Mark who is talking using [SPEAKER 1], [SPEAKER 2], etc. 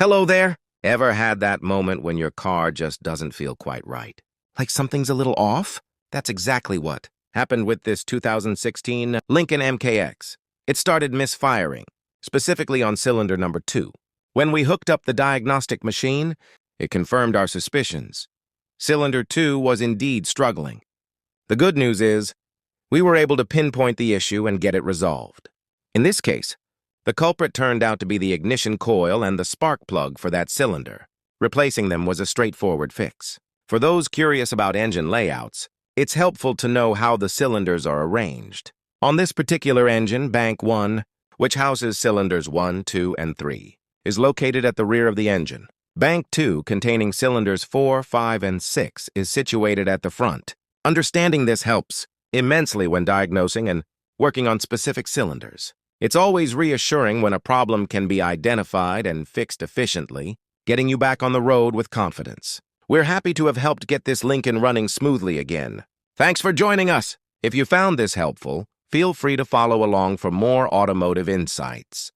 [SPEAKER 1] Hello there. Ever had that moment when your car just doesn't feel quite right? Like something's a little off? That's exactly what happened with this 2016 Lincoln MKX. It started misfiring, specifically on cylinder number 2. When we hooked up the diagnostic machine, it confirmed our suspicions. Cylinder 2 was indeed struggling. The good news is, we were able to pinpoint the issue and get it resolved. In this case, the culprit turned out to be the ignition coil and the spark plug for that cylinder. Replacing them was a straightforward fix. For those curious about engine layouts, it's helpful to know how the cylinders are arranged. On this particular engine, Bank 1, which houses cylinders 1, 2, and 3, is located at the rear of the engine. Bank 2, containing cylinders 4, 5, and 6, is situated at the front. Understanding this helps immensely when diagnosing and working on specific cylinders. It's always reassuring when a problem can be identified and fixed efficiently, getting you back on the road with confidence. We're happy to have helped get this Lincoln running smoothly again. Thanks for joining us. If you found this helpful, feel free to follow along for more automotive insights.